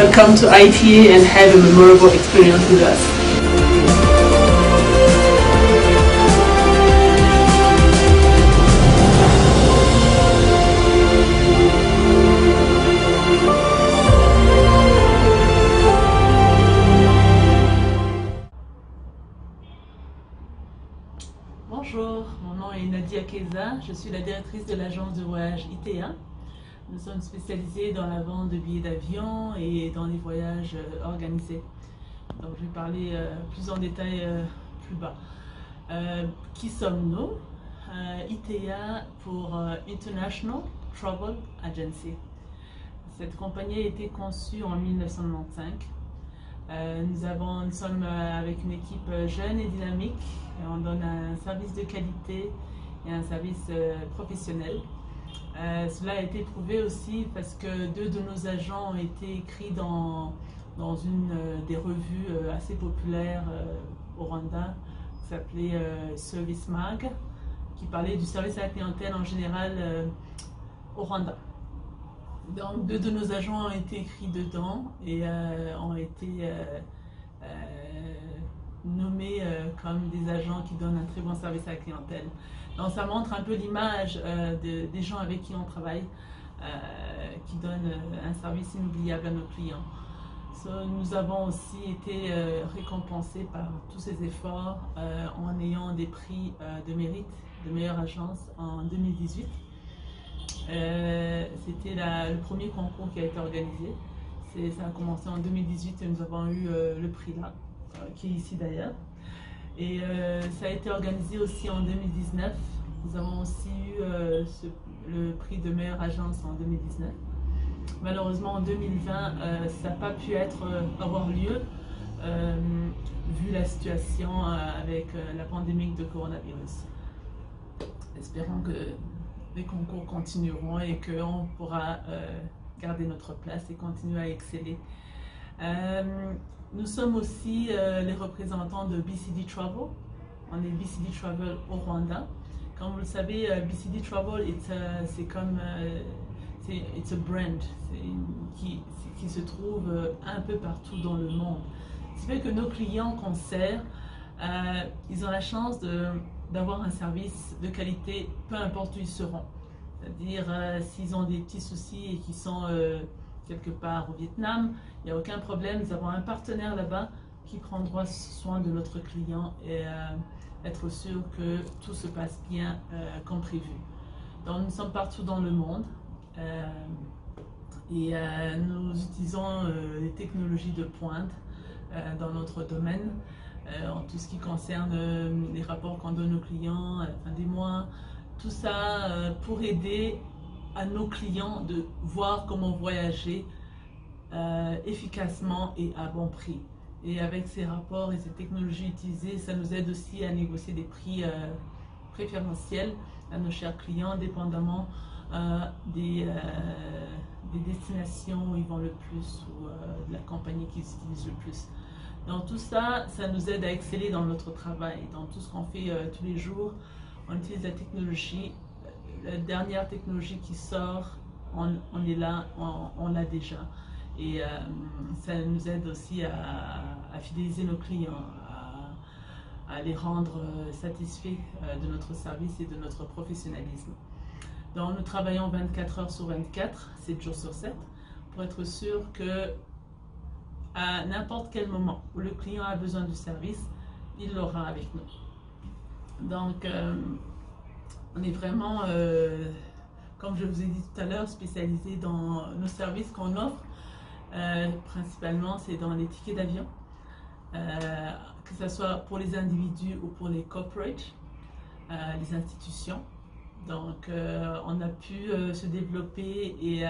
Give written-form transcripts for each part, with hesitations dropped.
welcome to ITA and have a memorable experience with us. Bonjour, mon nom est Nadia Keza, je suis la directrice de l'agence de voyage ITA. Nous sommes spécialisés dans la vente de billets d'avion et dans les voyages organisés. Donc je vais parler plus en détail plus bas. Qui sommes-nous? ITA pour International Travel Agency. Cette compagnie a été conçue en 1995. Nous sommes avec une équipe jeune et dynamique. On donne un service de qualité et un service professionnel. Cela a été prouvé aussi parce que 2 de nos agents ont été écrits dans une des revues assez populaires au Rwanda, qui s'appelait Service Mag, qui parlait du service à la clientèle en général au Rwanda. Donc 2 de nos agents ont été écrits dedans et ont été nommés comme des agents qui donnent un très bon service à la clientèle. Donc ça montre un peu l'image des gens avec qui on travaille, qui donnent un service inoubliable à nos clients. Nous avons aussi été récompensés par tous ces efforts en ayant des prix de mérite de meilleure agence en 2018. C'était le premier concours qui a été organisé. Ça a commencé en 2018 et nous avons eu le prix là, qui est ici d'ailleurs. Et ça a été organisé aussi en 2019. Nous avons aussi eu le prix de meilleure agence en 2019. Malheureusement en 2020, ça n'a pas pu avoir lieu vu la situation avec la pandémie de coronavirus. Espérons que les concours continueront et qu'on pourra garder notre place et continuer à exceller. Nous sommes aussi les représentants de BCD Travel. On est BCD Travel au Rwanda. Comme vous le savez, BCD Travel, c'est comme it's a brand qui se trouve un peu partout dans le monde. Ce qui fait que nos clients qu'on sert, ils ont la chance d'avoir un service de qualité, peu importe où ils seront. C'est-à-dire, s'ils ont des petits soucis et qu'ils sont quelque part au Vietnam, il n'y a aucun problème. Nous avons un partenaire là-bas qui prendra soin de notre client et être sûr que tout se passe bien comme prévu. Donc, nous sommes partout dans le monde et nous utilisons les technologies de pointe dans notre domaine. En tout ce qui concerne les rapports qu'on donne aux clients à la fin des mois, tout ça pour aider à nos clients de voir comment voyager efficacement et à bon prix. Et avec ces rapports et ces technologies utilisées, ça nous aide aussi à négocier des prix préférentiels à nos chers clients, dépendamment des destinations où ils vont le plus ou de la compagnie qu'ils utilisent le plus. Donc tout ça, ça nous aide à exceller dans notre travail, dans tout ce qu'on fait tous les jours. On utilise la technologie, la dernière technologie qui sort, on est là, on l'a déjà. Et ça nous aide aussi à fidéliser nos clients, à les rendre satisfaits de notre service et de notre professionnalisme. Donc nous travaillons 24 heures sur 24, 7 jours sur 7, pour être sûr que à n'importe quel moment où le client a besoin du service, il l'aura avec nous. Donc, on est vraiment, comme je vous ai dit tout à l'heure, spécialisé dans nos services qu'on offre. Principalement, c'est dans les tickets d'avion, que ce soit pour les individus ou pour les corporates, les institutions. Donc, on a pu se développer et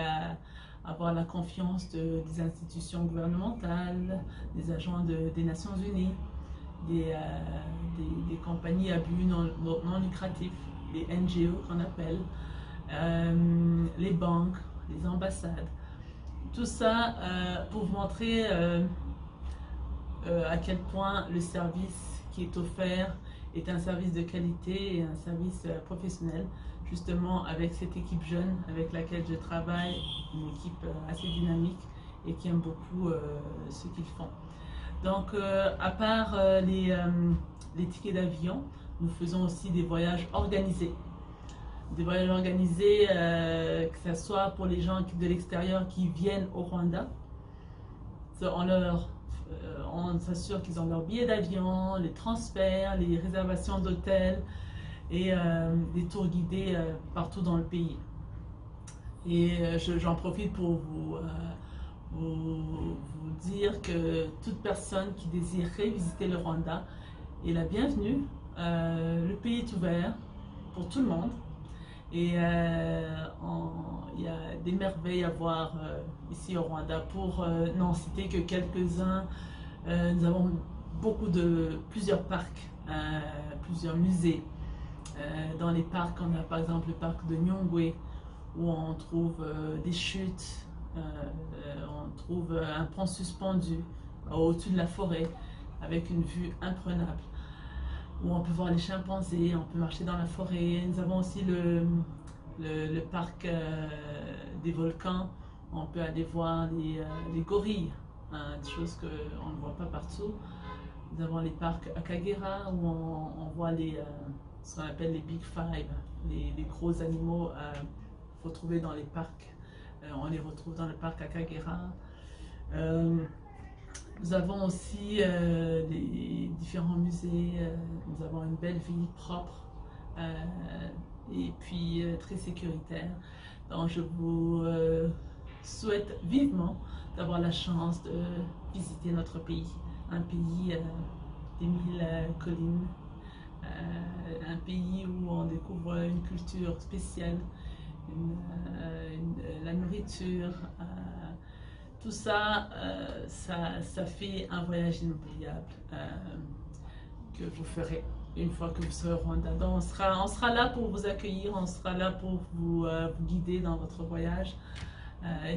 avoir la confiance des institutions gouvernementales, des agents des Nations Unies, des compagnies à but non lucratif, les NGO qu'on appelle, les banques, les ambassades. Tout ça pour vous montrer à quel point le service qui est offert est un service de qualité et un service professionnel, justement avec cette équipe jeune avec laquelle je travaille, une équipe assez dynamique et qui aiment beaucoup ce qu'ils font. Donc, à part les tickets d'avion, nous faisons aussi des voyages organisés. Des voyages organisés, que ce soit pour les gens de l'extérieur qui viennent au Rwanda. On s'assure qu'ils ont leur billet d'avion, les transferts, les réservations d'hôtels et des tours guidés partout dans le pays. Et j'en profite pour vous dire que toute personne qui désirerait visiter le Rwanda est la bienvenue. Le pays est ouvert pour tout le monde et il y a des merveilles à voir ici au Rwanda. Pour n'en citer que quelques-uns, nous avons plusieurs parcs, plusieurs musées. Dans les parcs, on a par exemple le parc de Nyungwe où on trouve des chutes, on trouve un pont suspendu au-dessus de la forêt avec une vue imprenable, où on peut voir les chimpanzés, on peut marcher dans la forêt. Nous avons aussi le parc des volcans, on peut aller voir les gorilles, des choses qu'on ne voit pas partout. Nous avons les parcs à Kagera où on voit ce qu'on appelle les Big Five, les gros animaux retrouvés dans les parcs. On les retrouve dans le parc à Kagera. Nous avons aussi des différents musées. Nous avons une belle ville propre et puis très sécuritaire. Donc je vous souhaite vivement d'avoir la chance de visiter notre pays. Un pays des 1000 collines, un pays où on découvre une culture spéciale, la nourriture, tout ça, ça fait un voyage inoubliable que vous ferez une fois que vous serez au Rwanda. Donc on sera là pour vous accueillir, on sera là pour vous guider dans votre voyage et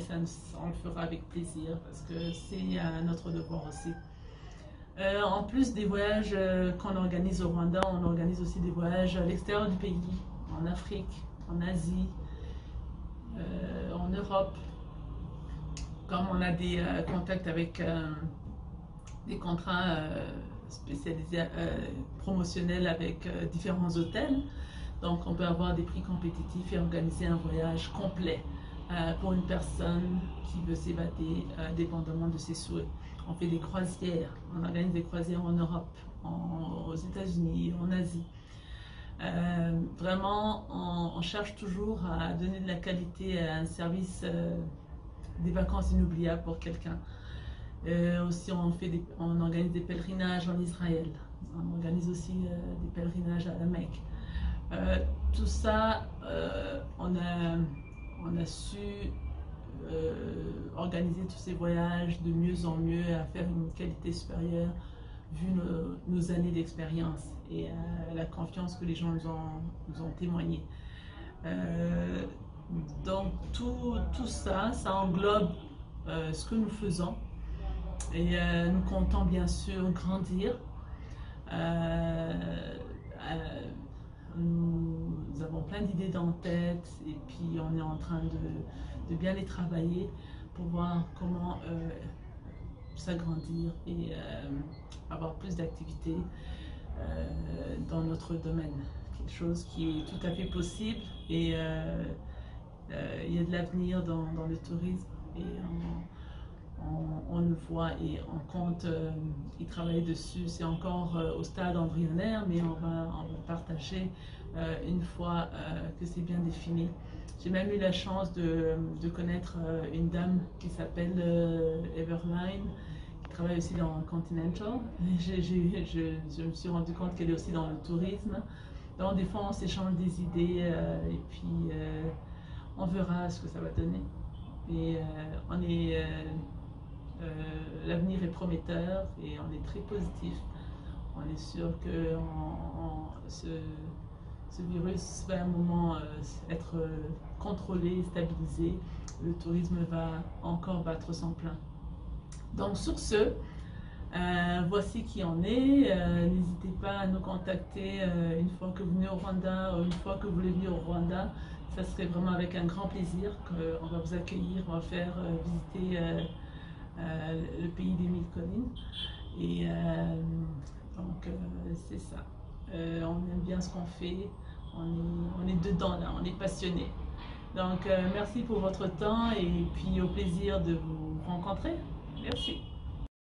on le fera avec plaisir parce que c'est notre devoir aussi. En plus des voyages qu'on organise au Rwanda, on organise aussi des voyages à l'extérieur du pays, en Afrique, en Asie, en Europe. Comme on a des contacts avec des contrats spécialisés, promotionnels avec différents hôtels, donc on peut avoir des prix compétitifs et organiser un voyage complet pour une personne qui veut s'évader dépendamment de ses souhaits. On fait des croisières, on organise des croisières en Europe, aux États-Unis, en Asie. Vraiment, on cherche toujours à donner de la qualité à un service, des vacances inoubliables pour quelqu'un. Aussi, on organise des pèlerinages en Israël. On organise aussi des pèlerinages à la Mecque. Tout ça, on a su organiser tous ces voyages de mieux en mieux, à faire une qualité supérieure, vu nos années d'expérience et la confiance que les gens nous ont témoigné. Donc tout ça, ça englobe ce que nous faisons et nous comptons bien sûr grandir. Nous avons plein d'idées dans la tête et puis on est en train de bien les travailler pour voir comment s'agrandir et avoir plus d'activités dans notre domaine. Quelque chose qui est tout à fait possible et il y a de l'avenir dans le tourisme et on le voit et on compte y travailler dessus. C'est encore au stade embryonnaire, mais on va partager une fois que c'est bien défini. J'ai même eu la chance de connaître une dame qui s'appelle Everline, qui travaille aussi dans Continental. Je me suis rendu compte qu'elle est aussi dans le tourisme. Donc des fois on s'échange des idées et puis on verra ce que ça va donner. Et l'avenir est prometteur et on est très positif. On est sûr que ce virus va à un moment être contrôlé, stabilisé. Le tourisme va encore battre son plein. Donc sur ce, voici qui en est. N'hésitez pas à nous contacter une fois que vous venez au Rwanda ou une fois que vous voulez venir au Rwanda. Ça serait vraiment avec un grand plaisir qu'on va vous accueillir, on va faire visiter le pays des mille collines. Et donc, c'est ça. On aime bien ce qu'on fait, on est dedans là, on est passionné. Donc, merci pour votre temps et puis au plaisir de vous rencontrer. Merci.